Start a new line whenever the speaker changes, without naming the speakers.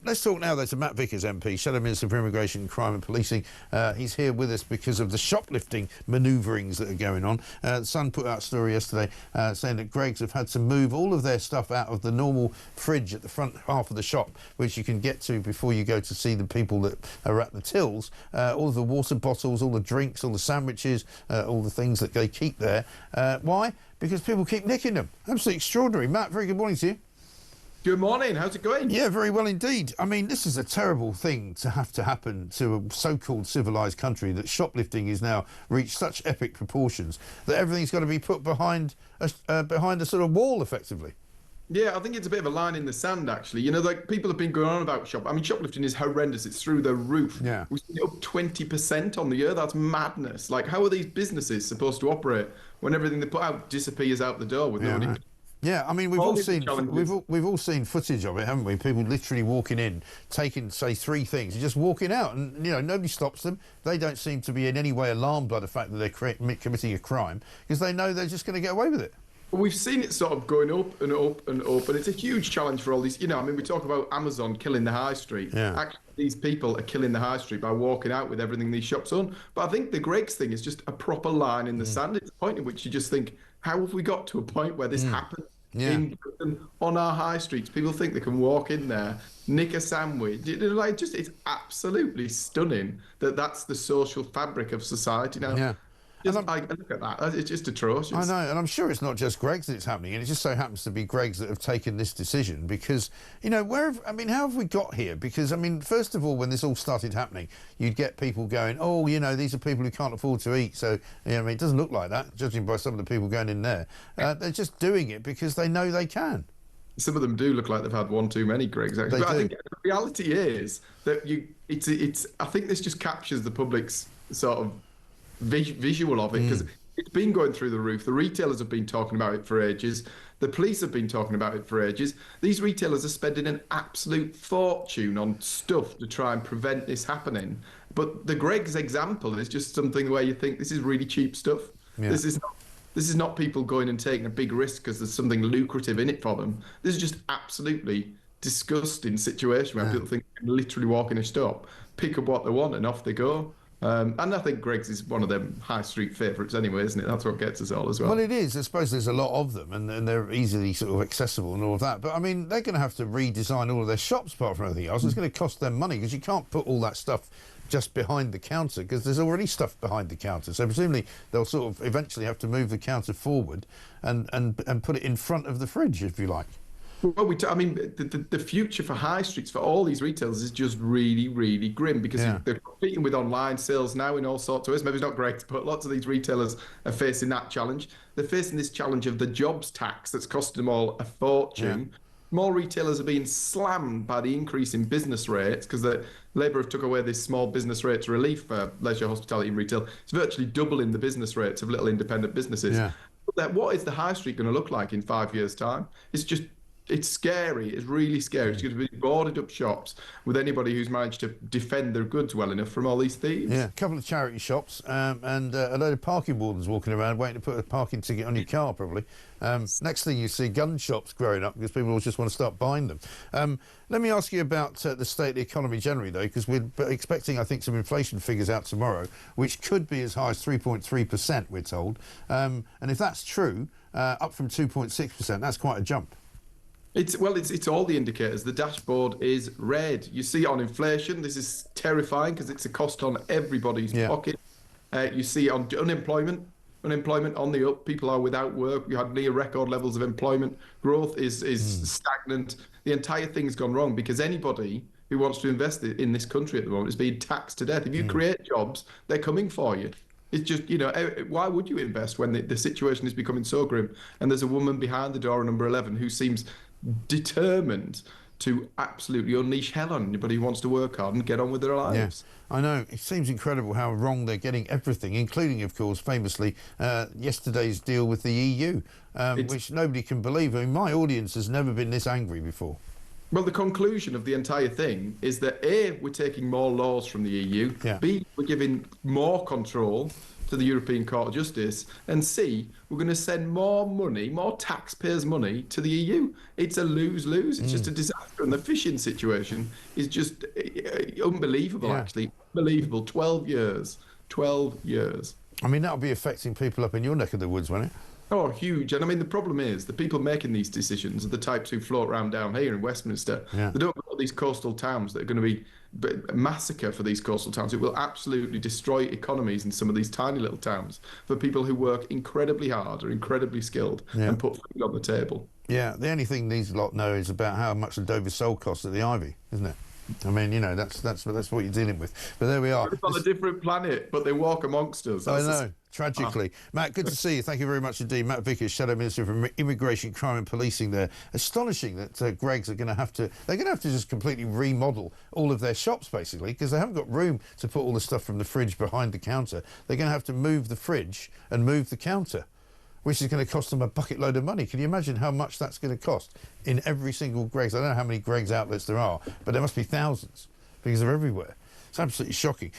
Let's talk now, though, to Matt Vickers, MP, Shadow Minister for Immigration, Crime and Policing. He's here with us because of the shoplifting manoeuvrings that are going on. The Sun put out a story yesterday saying that Greggs have had to move all of their stuff out of the normal fridge at the front half of the shop, which you can get to before you go to see the people that are at the tills. All of the water bottles, all the drinks, all the sandwiches, all the things that they keep there. Why? Because people keep nicking them. Absolutely extraordinary. Matt, very good morning to you.
Good morning. How's it going?
Yeah, very well indeed. I mean, this is a terrible thing to happen to a so-called civilised country, that shoplifting is now reached such epic proportions that everything's got to be put behind a sort of wall, effectively.
Yeah, I think it's a bit of a line in the sand, actually. You know, like, people have been going on about shoplifting is horrendous. It's through the roof.
Yeah.
We've seen it up 20% on the year. That's madness. Like, how are these businesses supposed to operate when everything they put out disappears out the door with no money?
Yeah, I mean, we've all seen footage of it, haven't we? People literally walking in, taking, say, 3 things, and just walking out, and, you know, nobody stops them. They don't seem to be in any way alarmed by the fact that they're committing a crime, because they know they're just going to get away with it.
Well, we've seen it sort of going up and up and up, and it's a huge challenge for all these. You know, I mean, we talk about Amazon killing the high street.
Yeah.
Actually, these people are killing the high street by walking out with everything these shops own. But I think the Greggs thing is just a proper line in the sand. It's a point in which you just think, how have we got to a point where this happens?
Yeah.
In Britain, on our high streets, people think they can walk in there, nick a sandwich. Like, just, it's absolutely stunning that that's the social fabric of society now.
Yeah.
I look at that, it's just atrocious.
I know, and I'm sure it's not just Greggs that it's happening, and it just so happens to be Greggs that have taken this decision, because, you know, how have we got here? Because, I mean, first of all, when this all started happening, you'd get people going, oh, you know, these are people who can't afford to eat, so, you know, I mean, it doesn't look like that, judging by some of the people going in there. They're just doing it because they know they can.
Some of them do look like they've had one too many, Greggs, actually. But I think the reality is that I think this just captures the public's sort of visual of it, because it's been going through the roof. The retailers have been talking about it for ages. The police have been talking about it for ages. These retailers are spending an absolute fortune on stuff to try and prevent this happening. But the Greggs example is just something where you think, this is really cheap stuff. Yeah. This is not people going and taking a big risk because there's something lucrative in it for them. This is just absolutely disgusting situation where people think they can literally walk in a shop, pick up what they want, and off they go. And I think Greggs is one of them high street favourites anyway, isn't it? That's what gets us all as well.
Well, it is. I suppose there's a lot of them, and they're easily sort of accessible and all of that. But, I mean, they're going to have to redesign all of their shops apart from anything else. It's going to cost them money, because you can't put all that stuff just behind the counter, because there's already stuff behind the counter. So presumably they'll sort of eventually have to move the counter forward and put it in front of the fridge, if you like.
Well, I mean, the future for high streets for all these retailers is just really, really grim, because they're competing with online sales now in all sorts of ways. Maybe it's not Greggs, but lots of these retailers are facing that challenge. They're facing this challenge of the jobs tax that's costing them all a fortune. Yeah. More retailers are being slammed by the increase in business rates, because the Labour have took away this small business rates relief for leisure, hospitality and retail. It's virtually doubling the business rates of little independent businesses. Yeah. But what is the high street going to look like in 5 years' time? It's scary. It's really scary. It's going to be boarded up shops with anybody who's managed to defend their goods well enough from all these thieves. Yeah, a couple of charity shops and a load of parking wardens walking around waiting to put a parking ticket on your car, probably. Next thing you see, gun shops growing up because people all just want to start buying them. Let me ask you about the state of the economy generally, though, because we're expecting, I think, some inflation figures out tomorrow, which could be as high as 3.3%, we're told. And if that's true, up from 2.6%, that's quite a jump. It's all the indicators. The dashboard is red. You see it on inflation. This is terrifying because it's a cost on everybody's pocket. You see it on unemployment. Unemployment on the up. People are without work. We had near record levels of employment. Growth is stagnant. The entire thing's gone wrong because anybody who wants to invest in this country at the moment is being taxed to death. If you create jobs, they're coming for you. It's just, you know, why would you invest when the situation is becoming so grim? And there's a woman behind the door, number 11, who seems determined to absolutely unleash hell on anybody who wants to work hard and get on with their lives.
Yeah, I know. It seems incredible how wrong they're getting everything, including, of course, famously, yesterday's deal with the EU, which nobody can believe. I mean, my audience has never been this angry before.
Well, the conclusion of the entire thing is that A, we're taking more laws from the EU,
Yeah.
B, we're giving more control to the European Court of Justice, and C, we're going to send more money, more taxpayers' money to the EU. It's a lose-lose. It's just a disaster. And the fishing situation is just unbelievable, actually. Unbelievable. 12 years. 12 years.
I mean, that'll be affecting people up in your neck of the woods, won't it?
Oh, huge. And I mean, the problem is the people making these decisions are the types who float around down here in Westminster.
Yeah.
They don't go to these coastal towns that are going to be a massacre for these coastal towns. It will absolutely destroy economies in some of these tiny little towns for people who work incredibly hard, are incredibly skilled, and put food on the table.
Yeah, the only thing these lot know is about how much the Dover sole costs at the Ivy, isn't it? I mean, you know, that's what you're dealing with. But there we are.
It's on a different planet, but they walk amongst us.
I know, tragically. Matt, good to see you. Thank you very much indeed. Matt Vickers, Shadow Minister for Immigration, Crime and Policing there. Astonishing that Greggs are going to have to, they're going to have to just completely remodel all of their shops, basically, because they haven't got room to put all the stuff from the fridge behind the counter. They're going to have to move the fridge and move the counter, which is going to cost them a bucket load of money. Can you imagine how much that's going to cost in every single Greggs? I don't know how many Greggs outlets there are, but there must be thousands because they're everywhere. It's absolutely shocking.